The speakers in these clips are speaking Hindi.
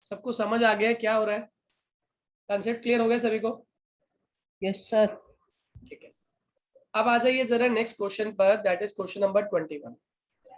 सबको समझ आ गया क्या हो रहा है? कंसेप्ट क्लियर हो गया सभी को? Yes sir. ठीक है, अब आ जाइए जरा नेक्स्ट क्वेश्चन पर, दैट इज क्वेश्चन नंबर 21।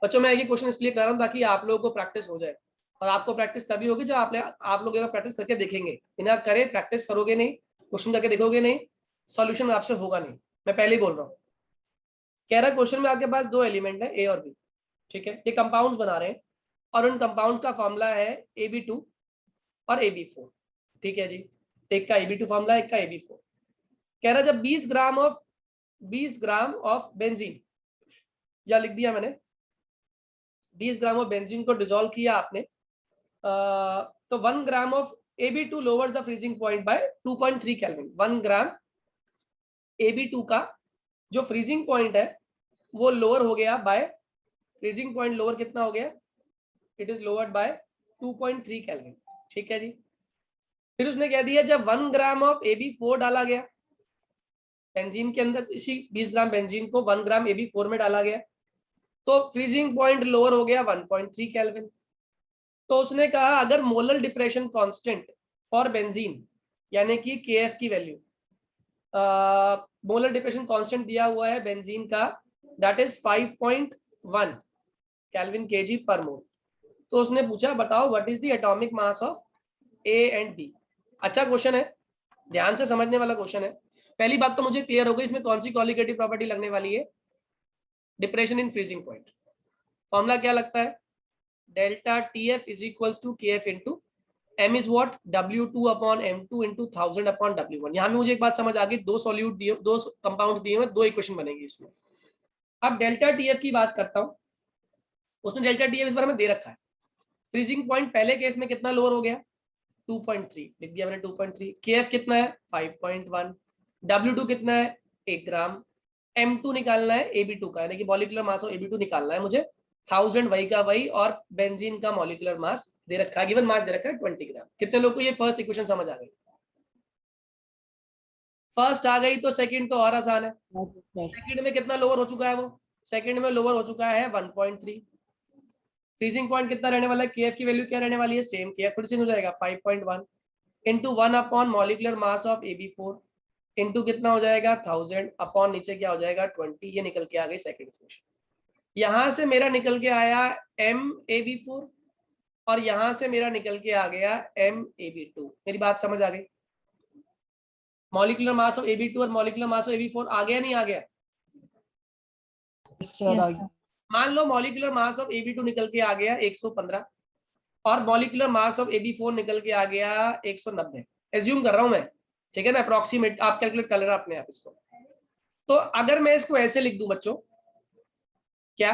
बच्चों मैं ये क्वेश्चन इसलिए कर रहा हूँ ताकि आप लोगों को प्रैक्टिस हो जाए, और आपको प्रैक्टिस तभी होगी जब आप लोग प्रैक्टिस करके देखेंगे। बिना करे प्रैक्टिस करोगे नहीं, क्वेश्चन करके देखोगे नहीं, सॉल्यूशन आपसे होगा नहीं। मैं पहले ही बोल रहा हूँ। कह रहा क्वेश्चन में आपके पास दो एलिमेंट है, ए और बी। ठीक है, ये कंपाउंड्स बना रहे हैं और उन कंपाउंड का फॉर्मूला है AB2 और AB4। ठीक है जी, एक का AB2 फॉर्मूला, एक का AB4। कह रहा जब 20 ग्राम ऑफ बेंजीन, या लिख दिया मैंने 20 ग्राम ऑफ बेंजीन को डिसॉल्व किया आपने, तो 1 gram of AB2 louvers the freezing point by 2.3 kelvin. 1 gram AB2 का जो फ्रीजिंग पॉइंट है वो लोअर हो गया बाय, फ्रीजिंग पॉइंट लोअर कितना हो गया, it is lowered by 2.3 kelvin. ठीक है जी, फिर उसने कह दिया जब 1 ग्राम ऑफ AB4 डाला गया बेंजीन के अंदर, इसी 20 ग्राम बेंजीन को 1 ग्राम AB4 में डाला गया, तो फ्रीजिंग पॉइंट लोअर हो गया 1.3 केल्विन। तो उसने कहा अगर molar depression constant for benzene, यानी कि KF की वैल्यू, मोलर डिप्रेशन कांस्टेंट दिया हुआ है बेंजीन का, दैट इज 5.1 केल्विन kg पर मोल। तो उसने पूछा बताओ what is the atomic mass of A and B। अच्छा क्वेश्चन है, ध्यान से समझने वाला क्वेश्चन है। पहली बात तो मुझे क्लियर हो गई इसमें कौन सी कॉलिगेटिव प्रॉपर्टी लगने वाली है, depression in freezing point. Formula क्या लगता है, delta TF is equals to KF into M is what, W2 upon M2 into 1000 upon W1। यहाँ में मुझे एक बात समझ आ गई, दो सॉल्यूट दिए, दो कंपाउंड दिए हुए, दो इक्वेशन बनेगी इसमें। अब डेल्टा TF की बात करता हूँ, उसने डेल्टा TF इस बारे में दे रखा है। फ्रीजिंग पॉइंट पहले केस में कितना लोअर हो गया, 2.3 लिख दिया मैंने 2.3। KF कितना है 5.1, W2 कितना है 1 ग्राम, M2 निकालना है AB2 का, यानी कि मॉलिक्यूलर मास ऑफ AB2 निकालना है मुझे, 1000 वही का वही, और बेंजीन का मॉलिक्यूलर मास दे रखा है, गिवन मास दे रखा है 20 ग्राम। कितने लोग को ये फर्स्ट इक्वेशन समझ आ गई? फर्स्ट आ गई तो सेकंड तो और आसान है। सेकंड में कितना लोअर हो चुका है वो, सेकंड में लोअर हो चुका है 1.3। फ्रीजिंग पॉइंट कितना रहने वाला है, KF की वैल्यू क्या रहने वाली है, सेम KF फिर से हो जाएगा 5.1 into 1 upon molecular mass of AB4 into कितना हो जाएगा 1000 अपॉन नीचे क्या हो जाएगा 20। ये निकल के आ गई सेकंड इक्वेशन। यहां से मेरा निकल के आया MAB4 और यहां से मेरा निकल के आ गया MAB2। मेरी बात समझ आ गई? मॉलिक्यूलर मास ऑफ AB2 और मॉलिक्यूलर मास ऑफ AB4 आ गया नहीं आ गया? मान low molecular mass of AB2 निकल के आ गया 115 और मॉलिक्यूलर मास ऑफ AB4 निकल के आ गया 190। एज्यूम कर रहा हूं मैं, ठीक है ना, अप्रोक्सीमेट आप कैलकुलेट कर लेना अपने आप इसको। तो अगर मैं इसको ऐसे लिख दूं बच्चों, क्या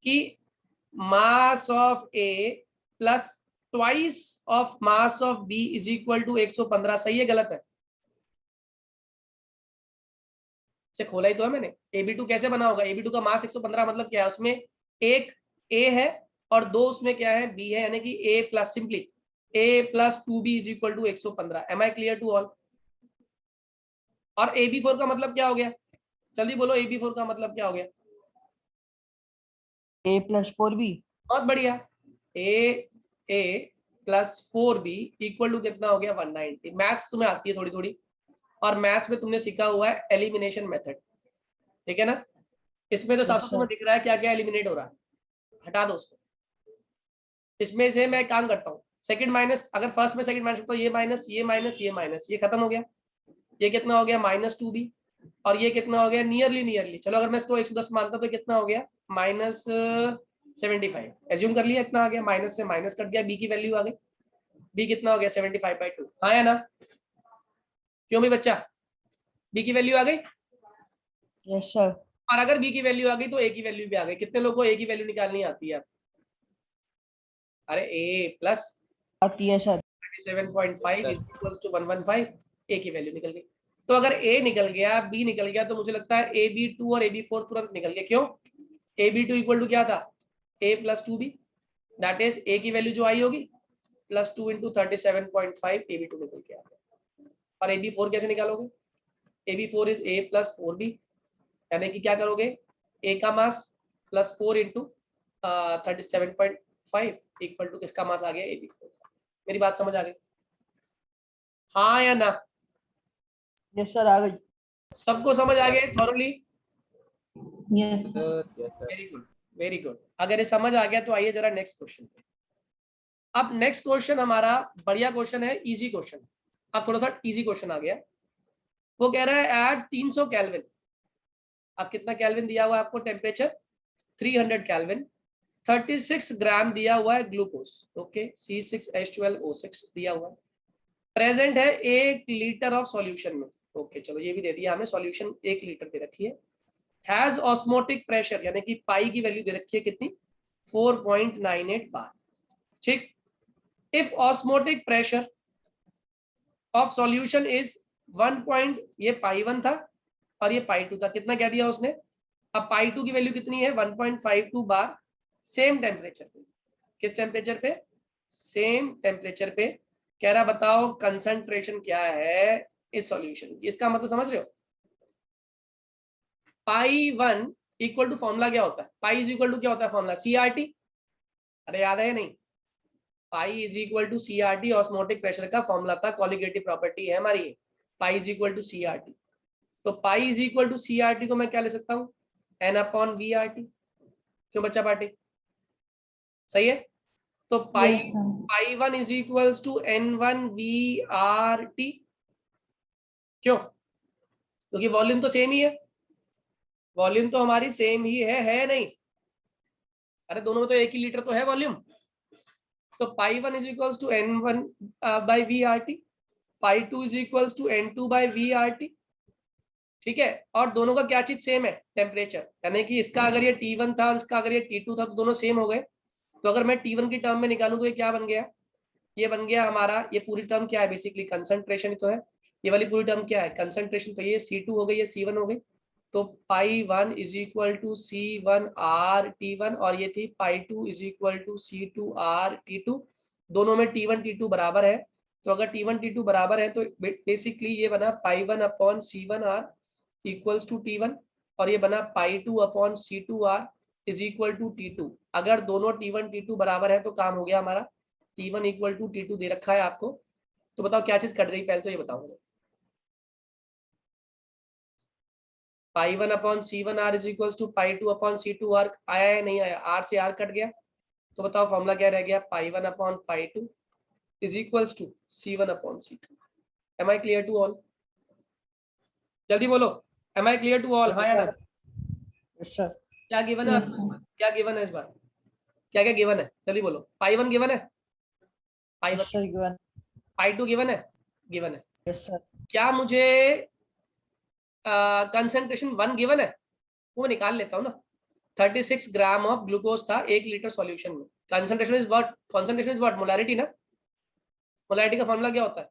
कि mass of A plus twice of mass of B is equal to 115, सही है गलत है? से खोला ही तो है मैंने। AB2 कैसे बना होगा, AB2 का मास 115 मतलब क्या है, उसमें एक A है और दो उसमें क्या है B है, यानी कि A plus simply A plus 2B is equal to 115। Am I clear to all? और AB4 का मतलब क्या हो गया, जल्दी बोलो, AB4 का मतलब क्या हो गया? A plus 4B। बहुत बढ़िया, A plus 4B equal to कितना हो गया 190। मैथ्स तुम्हें आती है थोड़ी थोड़ी, और मैथ्स में तुमने सीखा हुआ है एलिमिनेशन मेथड, ठीक है ना? इसमें तो साफ साफ तुम्हें दिख रहा है क्या क्या एलिमिनेट हो रहा है, हटा दो उसको। इसमें से मैं काम करता हूँ, सेकंड माइनस, अगर फर्स्ट में सेकंड माइनस, तो ये माइनस ये माइनस ये माइनस, ये खत्म हो गया, ये कितना हो गया -2B, और ये कितना हो गया नियरली नियरली, चलो अगर मैं इसको 110 मानता तो कितना हो गया -75। एज्यूम कर लिया इतना आ गया, माइनस से माइनस कट गया, B की वैल्यू आ गई, B कितना हो गया 75/2। हाँ या ना? क्यों भी बच्चा, B की वैल्यू आ गई? Yes sir. और अगर B की वैल्यू आ गई तो A की वैल्यू भी आ गई। कितने लोगों को A की वैल्यू निकालनी आती है? अरे A plus yes sir. 37.5 is equals to 115, A की वैल्यू निकल गई। तो अगर A निकल गया, B निकल गया, तो मुझे लगता है AB2 और AB4 तुरंत निकल गए। क्यों? AB2 इक्वल टू क्या था, A plus 2B, that is A की वैल्यू जो आई होगी प्लस 2 इंटू 37.5, AB2 निकल के आ गया। और AB4 कैसे निकालोगे, AB4 is A plus 4B, यानी कि क्या करोगे, A का mass plus 4 into 37.5 equal to किसका मास आ गया AB4। मेरी बात समझ आ गई? हाँ या ना? यस सर आ गई। सबको समझ आ गई thoroughly? Yes sir. Very good, very good. अगर ये समझ आ गया तो आइए जरा नेक्स्ट क्वेश्चन पे। अब नेक्स्ट क्वेश्चन हमारा बढ़िया क्वेश्चन है, इजी क्वेश्चन। अब थोड़ा सा इजी क्वेश्चन आ गया। वो कह रहा है एट 300 केल्विन, अब कितना केल्विन दिया हुआ है आपको टेम्परेचर? 300 केल्विन, 36 ग्राम दिया हुआ है ग्लूकोज, ओके, C6H12O6 दिया हुआ है, प्रेजेंट है 1 लीटर ऑफ सॉल्यूशन में, ओके चलो ये भी दे दिया हमें, सॉल्यूशन 1 लीटर दे रखी है, हैज ऑस्मोटिक प्रेशर यानी कि पाई की वैल्यू दे रखी है कितनी? 4.98 बार, ठीक। If osmotic pressure of solution is 1 ये पाई 1 था और ये पाई 2 था, कितना कह दिया उसने? अब पाई 2 की वैल्यू कितनी है? 1.52 बार, सेम टेम्परेचर पे, किस टेम्परेचर पे? सेम टेम्परेचर पे। कह रहा बताओ कंसंट्रेशन क्या है इस सॉल्यूशन की। इसका मतलब समझ रहे हो? पाई 1 इक्वल टू फॉर्मूला क्या होता है? पाई इज इक्वल टू क्या होता है फॉर्मूला? CRT, अरे याद है या नहीं? Pi is equal to CRT osmotic pressure का फॉर्मूला था, कॉलिगेटिव प्रॉपर्टी है हमारी, pi is equal to CRT। तो pi is equal to CRT को मैं क्या ले सकता हूँ? N/VRT। क्यों बच्चा पार्टी? सही है। तो pi yes sir. Pi 1 is equals to N1VRT। क्यों? क्योंकि वॉल्यूम तो सेम ही है, वॉल्यूम तो हमारी सेम ही है नहीं? अरे दोनों में तो 1 ही लीटर तो है वॉल्यूम। तो pi 1 is equals to N1/VRT, pi 2 is equals to N2/VRT, ठीक है। और दोनों का क्या चीज सेम है? टेम्परेचर, यानी कि इसका अगर ये T1 था और इसका अगर ये T2 था तो दोनों सेम हो गए। तो अगर मैं T1 की टर्म में निकालूं तो ये क्या बन गया? ये बन गया हमारा, ये पूरी टर्म क्या है? बेसिकली कंसंट्रेशन तो है, ये वाली पूरी टर्म क्या है? कंसंट्रेशन। तो ये C2 हो गई, ये C1 हो गई। तो pi 1 is equal to C1R/T1 और ये थी पाई 2 इज इक्वल टू C2R/T2। दोनों में T1 T2 बराबर है, तो अगर T1 T2 बराबर है तो बेसिकली ये बना पाई 1/C1R इक्वल्स टू T1 और ये बना पाई 2/C2R is equal to T2। अगर दोनों T1 T2 बराबर है तो काम हो गया हमारा। T1 इक्वल टू T2 दे रखा है आपको, तो बताओ क्या चीज कट गई? पहले तो ये बताओ मुझे। Pi 1/C1R is equal to pi 2/C2R आया है नहीं आया? R से R कट गया, तो बताओ फॉर्मूला क्या रह गया? पाई 1/पाई 2 is equals to C1/C2। Am I clear to all? जल्दी बोलो, am I clear to all? हाँ या ना? Yes sir. क्या गिवन है? Yes sir. क्या गिवन है इस बार? क्या क्या गिवन है? जल्दी बोलो। पाई 1 गिवन है? पाई 1, यस सर गिवन। पाई 2 गिवन है? गिवन है। Yes sir. क्या मुझे कंसेंट्रेशन 1 गिवन है? वो निकाल लेता हूँ ना। 36 ग्राम ऑफ ग्लूकोज था 1 लीटर सॉल्यूशन में। Concentration is what? Concentration is what? Molarity ना। मोलैरिटी का फॉर्मूला क्या होता है?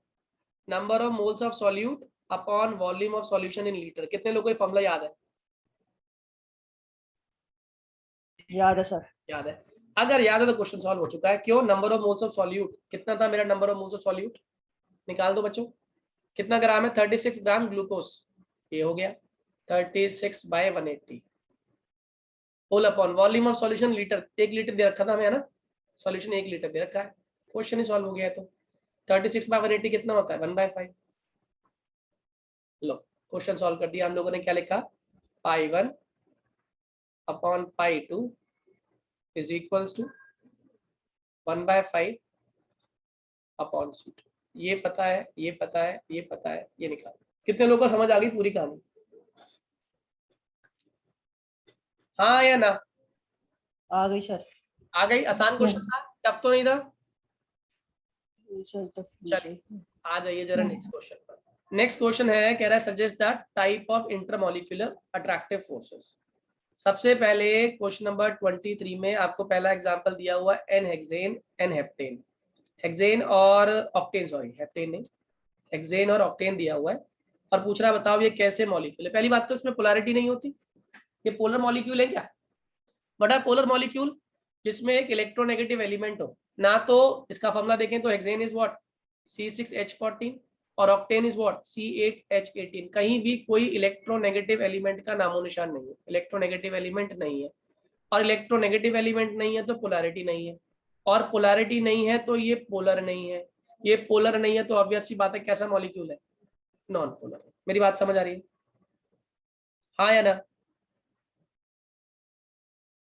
Number of moles of solute upon volume of solution in litre. कितने लोगों को ये फॉर्मूला याद है? याद है सर। याद है? अगर याद है तो क्वेश्चन सॉल्व हो चुका है। क्यों? Number of moles of solute कितना था मेरा? Number of moles of solute निकाल दो बच्चों। कितना ग्राम है? 36 ग्राम ग्लूकोज, ये हो गया 36/180 whole upon volume of solution litre. 1 litre दे रखा था हमें, है ना? सॉल्यूशन 1 लीटर दे रखा है, क्वेश्चन ही सॉल्व हो गया है। तो 36/180 कितना होता है? 1/5। लो क्वेश्चन सॉल्व कर दिया हम लोगों ने। क्या लिखा? पाई 1/पाई 2 इज इक्वल्स टू 1/5/C2। ये पता है, ये पता है, ये पता है, ये निकाल। कितने लोगों को समझ आ गई पूरी कहानी? हाँ या ना? आ गई सर। आ गई? आसान क्वेश्चन था, टफ तो नहीं था। सर तो चलिए आ जाइए जरा नेक्स्ट क्वेश्चन पर। नेक्स्ट क्वेश्चन है, कह रहा है suggest the type of intermolecular attractive forces. सबसे पहले क्वेश्चन नंबर 23 में आपको पहला एग्जांपल दिया हुआ है n hexane n heptane. Hexane और ऑक्टेन, सॉरी हेप्टेन नहीं, हेक्सेन और ऑक्टेन दिया हुआ है और पूछ रहा है बताओ ये कैसे मॉलिक्यूल है। पहली बात तो इसमें पोलैरिटी नहीं होती, ये पोलर मॉलिक्यूल है क्या? बड़ा पोलर मॉलिक्यूल जिसमें एक इलेक्ट्रोनेगेटिव एलिमेंट हो ना। तो इसका फॉर्मूला देखें तो हेक्सेन इज व्हाट? C6H14 और ऑक्टेन इज व्हाट? C8H18। कहीं भी कोई इलेक्ट्रोनेगेटिव एलिमेंट का नामो निशान नहीं है, इलेक्ट्रोनेगेटिव एलिमेंट नहीं है। और इलेक्ट्रोनेगेटिव एलिमेंट नहीं है तो पोलैरिटी नहीं है। और पोलैरिटी नहीं है तो ये पोलर नहीं है, ये पोलर नहीं है तो ऑब्वियस सी बात है कैसा मॉलिक्यूल है, नॉन पोलर। मेरी बात समझ आ रही है, हाँ या ना?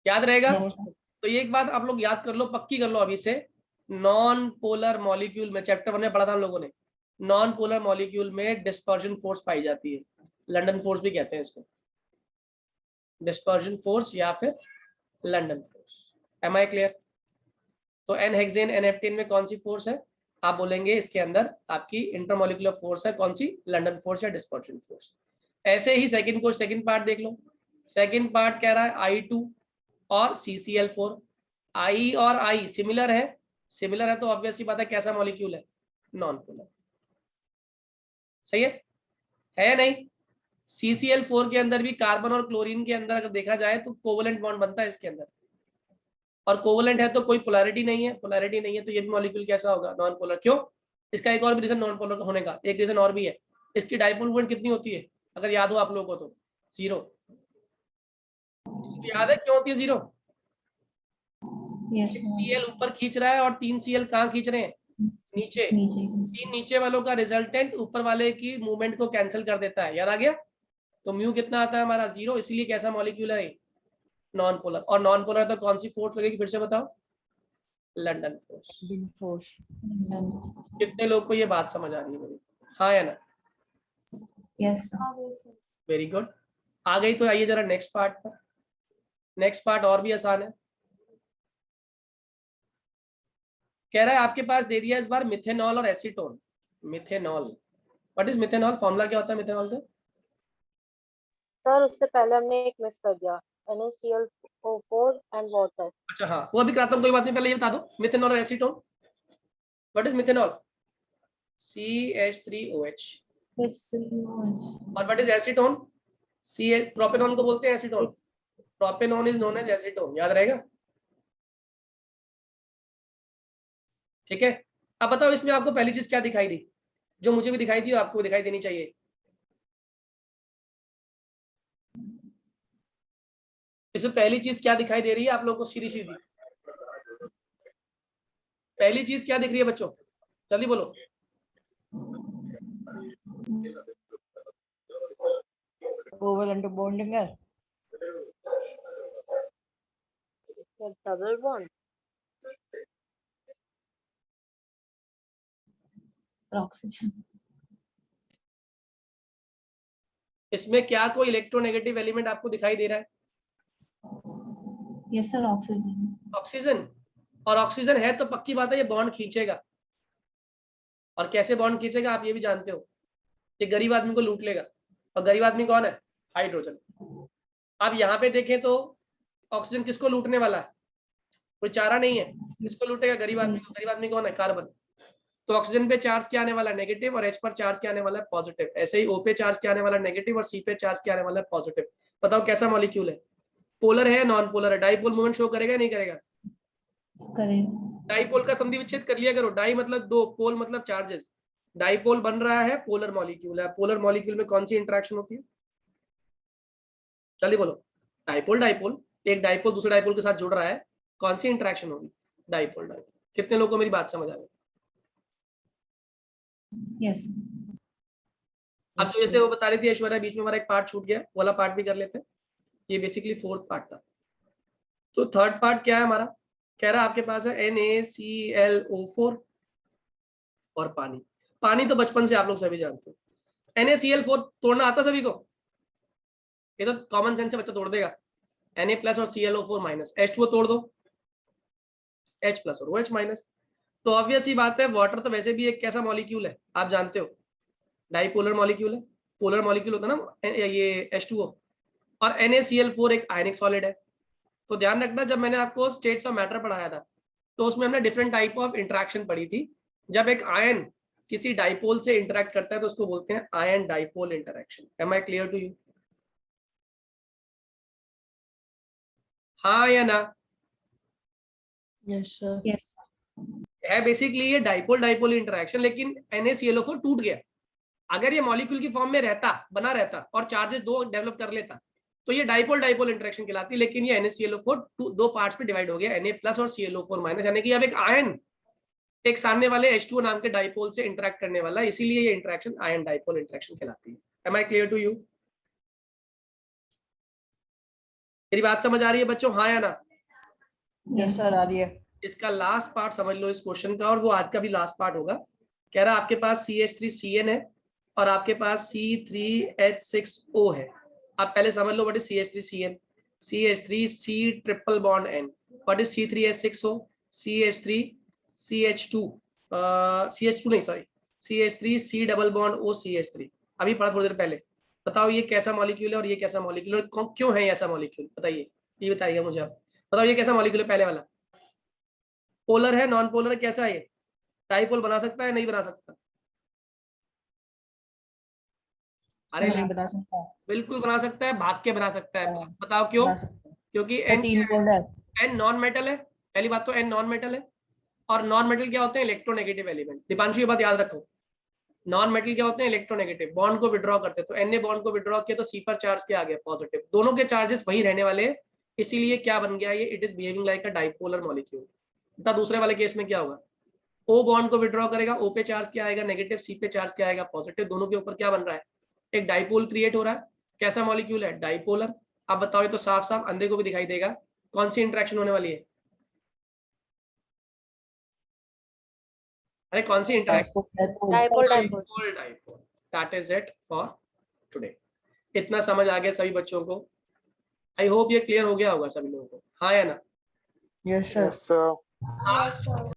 याद रहेगा? Yes, sir. तो ये एक बात आप लोग याद कर लो, पक्की कर लो अभी से, नॉन पोलर मॉलिक्यूल में, चैप्टर 1 में पढ़ा था हम लोगों ने, नॉन पोलर मॉलिक्यूल में डिस्पर्जन फोर्स पाई जाती है, लंदन फोर्स भी कहते हैं इसको, डिस्पर्जन फोर्स या फिर London force. Am I clear? तो एन हेक्सेन एन में कौन सी फोर्स है? आप बोलेंगे इसके अंदर आपकी इंटरमोलिकुलर फोर्स है, कौन सी? लंदन फोर्स या डिस्पर्जन फोर्स। ऐसे ही सेकंड को सेकंड पार्ट देख लो, सेकंड पार्ट कह रहा है I2 और CCl4। I और I सिमिलर है, सिमिलर है तो ऑब्वियस सी बात है कैसा मॉलिक्यूल है, नॉन पोलर। सही है नहीं? CCl4 के अंदर भी कार्बन और क्लोरीन के अंदर अगर देखा जाए तो कोवलेंट बॉन्ड बनता है इसके अंदर, और कोवलेंट है तो कोई पोलैरिटी नहीं है, पोलैरिटी नहीं है तो ये भी मॉलिक्यूल कैसा होगा, नॉन पोलर। क्यों? इसका एक और भी रीजन नॉन पोलर होने का, एक रीजन और भी है, इसकी डाइपोल मोमेंट कितनी होती है अगर याद हो आप लोगों को तो? 0। याद है क्यों होती है 0? Yes, sir. Cl ऊपर खींच रहा है और 3 Cl कहाँ खींच रहे हैं? नीचे। नीचे. तीन नीचे वालों का रिजल्टेंट ऊपर वाले की मूवमेंट को कैंसिल कर देता है, याद आ गया? तो म्यू कितना आता है हमारा? 0, इसलिए कैसा मॉलिक्यूल है? Non polar. और नॉन पोलर तो कौन सी फोर्स लगेगी फिर से बताओ? London force. फोर्स। कितने लोग को ये बात समझ आ रही है मेरी, हाँ या ना? Yes, sir. Very good. आ गई तो आइए जरा नेक्स्ट पार्ट पर। नेक्स्ट पार्ट और भी आसान है, कह रहा है आपके पास दे दिया इस बार मिथेनॉल और acetone. Methanol, what is methanol? Formula क्या होता है मिथेनॉल का? सर उससे पहले हमने एक मिस कर दिया, NaCl4 एंड वाटर। अच्छा हाँ, वो अभी कराता हूँ, कोई बात नहीं, पहले ये बता दो मिथेनॉल और acetone. What is methanol? CH3OH। और व्हाट इज एसीटोन? प्रोपेनॉन को बोलते हैं acetone, propanone is known as acetone, याद रहेगा? ठीक है। अब बताओ इसमें आपको पहली चीज क्या दिखाई दी, जो मुझे भी दिखाई दी और आपको भी दिखाई देनी चाहिए? इसमें पहली चीज क्या दिखाई दे रही है आप लोगों को? सीधी सीधी पहली चीज क्या दिख रही है बच्चों, जल्दी बोलो। कोवलेंट बॉन्डिंग है। Double bond. Oxygen. इसमें क्या कोई इलेक्ट्रोनेगेटिव एलिमेंट आपको दिखाई दे रहा है? Yes, sir. Oxygen. ऑक्सीजन। और ऑक्सीजन है तो पक्की बात है ये बॉन्ड खींचेगा, और कैसे बॉन्ड खींचेगा आप ये भी जानते हो, ये गरीब आदमी को लूट लेगा। और गरीब आदमी कौन है? हाइड्रोजन। आप यहाँ पे देखें तो ऑक्सीजन किसको लूटने वाला है? कोई चारा नहीं है, किसको लूटेगा? गरीब आदमी को। गरीब आदमी कौन है? कार्बन। तो ऑक्सीजन पे चार्ज क्या आने वाला है? नेगेटिव, और H पर चार्ज क्या आने वाला है? पॉजिटिव। ऐसे ही O पे चार्ज क्या आने वाला है? नेगेटिव, और C पे चार्ज क्या आने वाला है? पॉजिटिव। बताओ कैसा मॉलिक्यूल है? पोलर है, नॉन पोलर है? डाइपोल मूवमेंट शो करेगा नहीं करेगा? करेगा। डाइपोल का संधि विच्छेद कर लिया करो, डाई मतलब दो, पोल मतलब चार्जेस। डाइपोल बन रहा है, पोलर मॉलिक्यूल है। पोलर मॉलिक्यूल में कौन सी इंटरेक्शन होती है? जल्दी बोलो। डाइपोल डाइपोल, एक डाइपोल दूसरे डाइपोल के साथ जुड़ रहा है, कौन सी इंटरेक्शन होगी? Dipole dipole. कितने लोगों को मेरी बात समझ आ रही है? Yes. अब तो जैसे वो बता रही थी ऐश्वर्या, बीच में हमारा एक पार्ट छूट गया, वो वाला पार्ट भी कर लेते हैं। ये बेसिकली फोर्थ पार्ट था। तो थर्ड पार्ट क्या है हमारा? कह रहा है आपके पास है NaClO4 और पानी। पानी तो बचपन से आप लोग सभी जानते हो। NaCl4 तोड़ना आता सभी को? ये तो कॉमन सेंस से बच्चा तोड़ देगा। Na+ और ClO4-, H2O तोड़ दो, H+ और OH-। तो ऑब्वियस ही बात है, वाटर तो वैसे भी एक कैसा मॉलिक्यूल है आप जानते हो? डाइपोलर मॉलिक्यूल है। पोलर मॉलिक्यूल होता है ना ये H2O, और NaCl4 एक आयनिक सॉलिड है। तो ध्यान रखना, जब मैंने आपको स्टेट्स ऑफ मैटर पढ़ाया था तो उसमें हमने डिफरेंट टाइप ऑफ इंटरेक्शन पढ़ी थी। जब एक आयन किसी डाइपोल से इंटरेक्ट करता है तो उसको बोलते हैं ion dipole interaction. Am I clear to you? हाँ या ना? Yes sir. Yes. है बेसिकली ये डाइपोल डाइपोल इंटरेक्शन, लेकिन NaClO4 टूट गया। अगर ये मॉलिक्यूल की फॉर्म में रहता, बना रहता और चार्जेस दो डेवलप कर लेता तो ये डाइपोल डाइपोल इंटरेक्शन कहलाती है, लेकिन ये NaClO4 दो पार्ट्स पे डिवाइड हो गया, Na+ और ClO4-, यानी कि अब एक आयन एक सामने वाले H2O नाम के डाइपोल से इंटरेक्ट करने वाला, इसीलिए ये इंटरेक्शन आयन डाइपोल इंटरेक्शन कहलाती है। Am I clear to you? मेरी बात समझ आ रही है बच्चों, हाँ या ना? यस सर, आ रही है। इसका लास्ट पार्ट समझ लो इस क्वेश्चन का, और वो आज का भी लास्ट पार्ट होगा। कह रहा आपके पास CH3CN है और आपके पास C3H6O है। आप पहले समझ लो what is CH3CN, CH3C triple bond N, what is C3H6O, CH3CH2 CH2 नहीं sorry CH3C double bond O CH3, अभी पढ़ा थोड़ी देर पहले। बताओ ये कैसा मॉलिक्यूल है और ये कैसा मॉलिक्यूल है, क्यों है ऐसा मॉलिक्यूल, बताइए, ये बताइएगा मुझे आप। बताओ ये कैसा मॉलिक्यूल है, पहले वाला पोलर है, नॉन पोलर है, कैसा है ये? डाइपोल बना सकता है, नहीं बना सकता? अरे नहीं बना सकता। बिल्कुल बना सकता है, भाग के बना सकता है। हाँ, बताओ क्यों? बना सकता है। क्योंकि सर, 3 बॉन्ड है। N नॉन मेटल है, पहली बात तो N नॉन मेटल है, और नॉन मेटल क्या होते हैं? Electronegative element. दीपांशु ये बात याद रखो, नॉन मेटल क्या होते हैं? इलेक्ट्रोनेगेटिव, बॉन्ड को विड्रॉ करते हैं। तो N ने बॉन्ड को विड्रॉ किया तो C पर चार्ज क्या आ गया? पॉजिटिव। दोनों के चार्जेस वही रहने वाले हैं, इसीलिए क्या बन गया ये? It is behaving like a dipolar molecule. बता दूसरे वाले केस में क्या होगा? O बॉन्ड को विड्रॉ करेगा, O पे चार्ज क्या आएगा? नेगेटिव, C पे चार्ज क्या आएगा? पॉजिटिव। दोनों के ऊपर क्या बन रहा है? एक डाइपोल क्रिएट हो रहा है। कैसा मॉलिक्यूल है? डाइपोलर। अब बताओ, ये तो साफ साफ अंधे को भी दिखाई देगा, कौन सी इंटरेक्शन होने वाली है? अरे कौन सी interaction? Dipole. Dipole dipole. That is it for today. इतना समझ आ गया सभी बच्चों को? आई होप ये क्लियर हो गया होगा सभी लोगों को, हाँ या ना? Yes sir. Yes, sir. हाँ